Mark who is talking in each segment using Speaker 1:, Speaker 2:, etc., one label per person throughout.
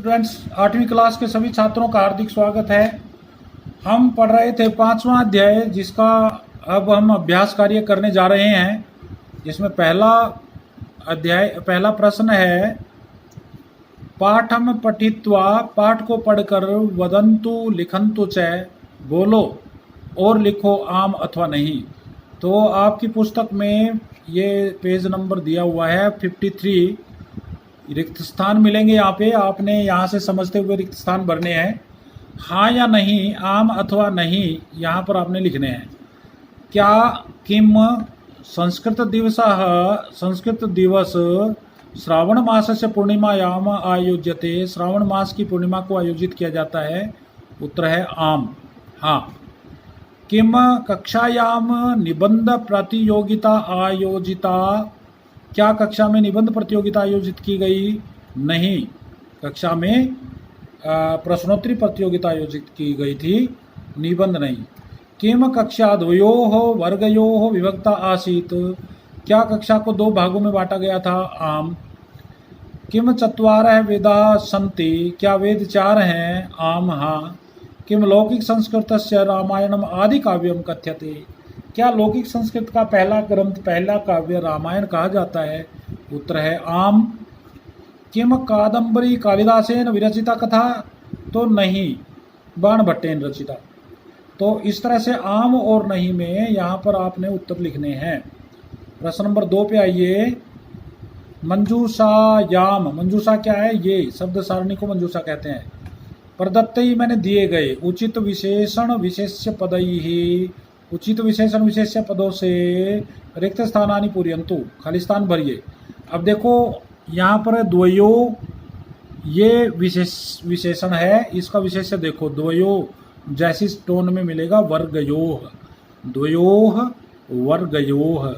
Speaker 1: Students, 8वीं class के सभी छात्रों का हार्दिक स्वागत है। हम पढ़ रहे थे 5वां अध्याय, जिसका अब हम अभ्यास कार्य करने जा रहे हैं। जिसमें पहला प्रश्न है, पाठम पठित्वा, पाठ को पढ़कर वदंतु लिखंतु च, बोलो और लिखो आम अथवा नहीं। तो आपकी पुस्तक में ये पेज नंबर दिया हुआ है 53। रिक्त स्थान मिलेंगे यहाँ पे, आपने यहाँ से समझते हुए रिक्त स्थान भरने हैं। हाँ या नहीं, आम अथवा नहीं, यहाँ पर आपने लिखने हैं। क्या किम संस्कृत दिवस श्रावण मास से पूर्णिमायाम आयोज्यते, श्रावण मास की पूर्णिमा को आयोजित किया जाता है। उत्तर है आम, हाँ। किम कक्षायाम निबंध प्रतियोगिता आयोजिता, क्या कक्षा में निबंध प्रतियोगिता आयोजित की गई? नहीं, कक्षा में प्रश्नोत्तरी प्रतियोगिता आयोजित की गई थी, निबंध नहीं। किम कक्षा द्वयोः वर्गयोः विभक्ता आसीत्, क्या कक्षा को दो भागों में बांटा गया था? आम। किम चत्वारः वेदाः सन्ति, क्या वेद 4 हैं? आम, हाँ। किम लौकिक संस्कृतस्य रामायणम आदि काव्यम कथ्यते, क्या लौकिक संस्कृत का पहला ग्रंथ, पहला काव्य रामायण कहा जाता है? उत्तर है आम। किम कादम्बरी कालिदासेन विरचिता कथा, तो नहीं, बाणभट्टेन रचिता। तो इस तरह से आम और नहीं में यहाँ पर आपने उत्तर लिखने हैं। प्रश्न नंबर 2 पे आइए। मंजूषायाम, मंजूषा क्या है? ये शब्द सारणी को मंजूषा कहते हैं। प्रदत्तई मैंने दिए गए, उचित विशेषण विशेष्य पदई, उचित विशेषण विशेष्य पदों से रिक्त स्थानानि पूरयन्तु, खाली स्थान भरिए। अब देखो यहाँ पर द्वयो, ये विशेषण है, इसका विशेष्य देखो, द्वयो जैसी टोन में मिलेगा, वर्गयोः, द्वयोः वर्गयोः।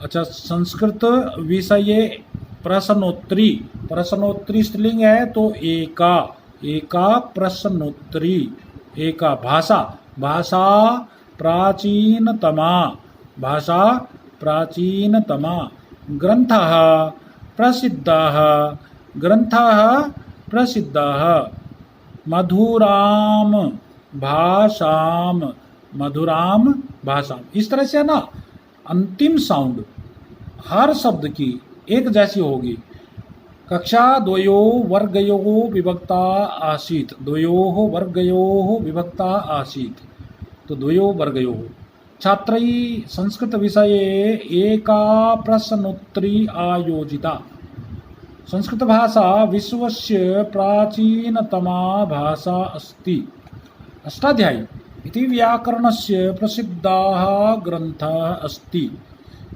Speaker 1: अच्छा, संस्कृत विषये प्रश्नोत्तरी, प्रश्नोत्तरी स्त्रीलिंग है तो एका, एका प्रश्नोत्तरी, एका। भाषा, भाषा प्राचीनतमा, भाषा प्राचीनतमा। ग्रंथः प्रसिद्धः, ग्रंथः प्रसिद्धः। मधुराम भाषाम, मधुराम भाषाम। इस तरह से ना अंतिम साउंड हर शब्द की एक जैसी होगी। कक्षा द्वयोः वर्गयोः विभक्ता आसीत्, द्वयोः वर्गयोः विभक्ता आसीत्, तो द्वयोः वर्गयोः। छात्रैः संस्कृत विषये एका प्रश्नोत्तरी आयोजिता, संस्कृत भाषा विश्वस्य प्राचीनतमा भाषा अस्ति। अष्टाध्यायी इति व्याकरणस्य प्रसिद्धः ग्रन्थः अस्ति।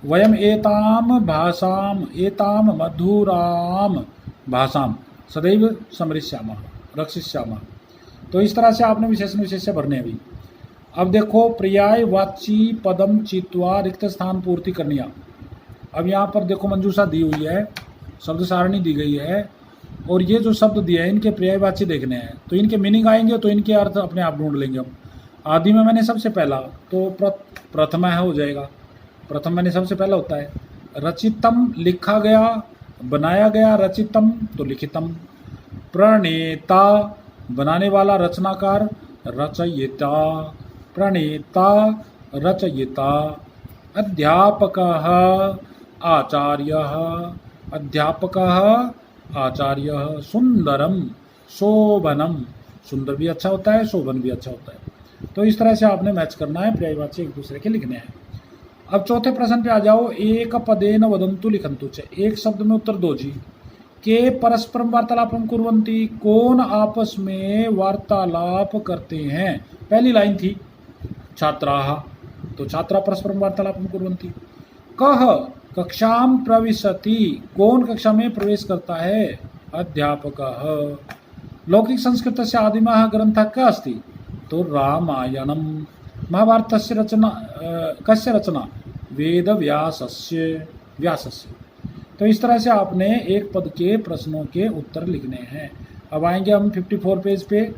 Speaker 1: वयम् एतां भाषाम्, एतां मधुरां भाषां सदैव स्मरिष्यामः, रक्षिष्यामः। तो इस तरह से आपने विशेषण विशेष्य भरने अभी। अब देखो, पर्याय वाची पदम चित्वा रिक्त स्थान पूर्ति करनी। अब यहाँ पर देखो मंजूषा दी हुई है, शब्द सारणी दी गई है, और ये जो शब्द दिए हैं इनके पर्यायवाची देखने हैं, तो इनके मीनिंग आएंगे तो इनके अर्थ अपने आप ढूंढ लेंगे हम। आदि में मैंने सबसे पहला, तो प्रथमा है, हो जाएगा। प्रथम मैंने सबसे पहला होता है। रचितम लिखा गया, बनाया गया, रचितम तो लिखितम। प्रणेता बनाने वाला, रचनाकार, रचयिता, प्रणेता रचयिता। अध्यापकः आचार्यः, अध्यापकः आचार्यः। सुंदरम शोभनम, सुंदर भी अच्छा होता है, शोभन भी अच्छा होता है। तो इस तरह से आपने मैच करना है, पर्यायवाची एक दूसरे के लिखने हैं। अब चौथे प्रश्न पे आ जाओ। एक पदेन वदंतु लिखंतु च, एक शब्द में उत्तर दो जी। के परस्परम वार्तालापम कुर्वन्ति, कौन आपस में वार्तालाप करते हैं? पहली लाइन थी छात्राः, तो छात्रा परस्परम वार्तालापम कुर्वन्ति। कः कक्षाम प्रविशति, कौन कक्षा में प्रवेश करता है? अध्यापकः। लौकिक संस्कृतस्य आदिमः ग्रन्थः कः अस्ति? तो रामायणम। महाभारतस्य रचना कस्य रचना? वेद व्यासस्य, व्यासस्य। तो इस तरह से आपने एक पद के प्रश्नों के उत्तर लिखने हैं। अब आएंगे हम 54 पेज पे,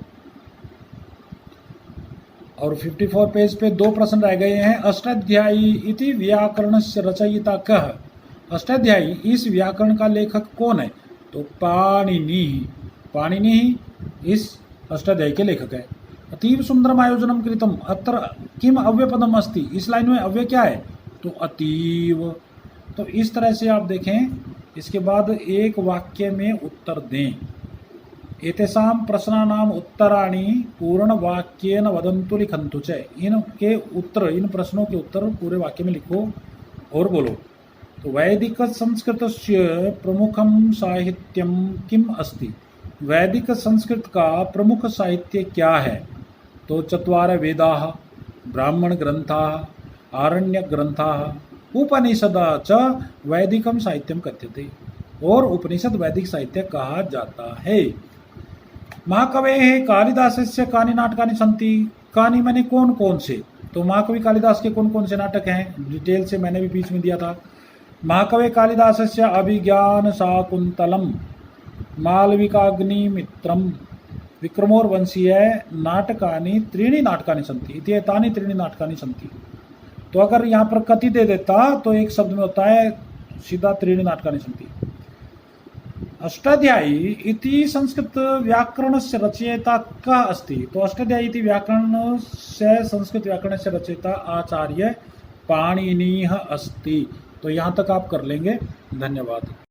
Speaker 1: और 54 पेज पे 2 प्रश्न रह गए हैं। अष्टाध्यायी इति व्याकरणस्य रचयिता कः, अष्टाध्यायी इस व्याकरण का लेखक कौन है? तो पाणिनि, पाणिनि ही इस अष्टाध्यायी के लेखक है। अतीव सुंदरम आयोजनम कृतम, अत्र किम अव्यपदम अस्ति, इस लाइन में अव्यय क्या है, तो अतीव। तो इस तरह से आप देखें, इसके बाद एक वाक्य में उत्तर दें। एतेषां प्रश्नानाम उत्तराणि पूर्ण वाक्येन वदन्तु लिखन्तु च, इनके उत्तर, इन प्रश्नों के उत्तर पूरे वाक्य में लिखो और बोलो। तो वैदिक संस्कृतस्य प्रमुखम साहित्यम किम अस्ति, वैदिक संस्कृत का प्रमुख साहित्य क्या है, तो चत्वार वेदाः, ब्राह्मण ग्रंथाः, आरण्य ग्रंथाः, उपनिषद च वैदिकम साहित्यम कथ्यते, और उपनिषद वैदिक साहित्य कहा जाता है। महाकवेः कालिदासस्य कानि नाटकानि सन्ति, कानि माने कौन कौन से, तो महाकवि कालिदास के कौन कौन से नाटक हैं, डिटेल से मैंने भी बीच में दिया था। महाकवि कालिदासस्य अभिज्ञान शाकुंतलम, मालविकाग्निमित्रम, विक्रमोर्वशीय नाटकानि त्रीणि नाटकानि सन्ति, इति एतानि त्रीणि नाटकानि सन्ति। तो अगर यहाँ पर कति दे देता तो एक शब्द में होता है सीधा त्रीणि नाटकानि सन्ति। अष्टाध्यायी इति संस्कृत व्याकरणस्य रचयिता कः अस्ति, तो अष्टाध्यायी इति व्याकरणस्य संस्कृत व्याकरणस्य रचयिता आचार्य पाणिनिः अस्ति। तो यहाँ तक आप कर लेंगे। धन्यवाद।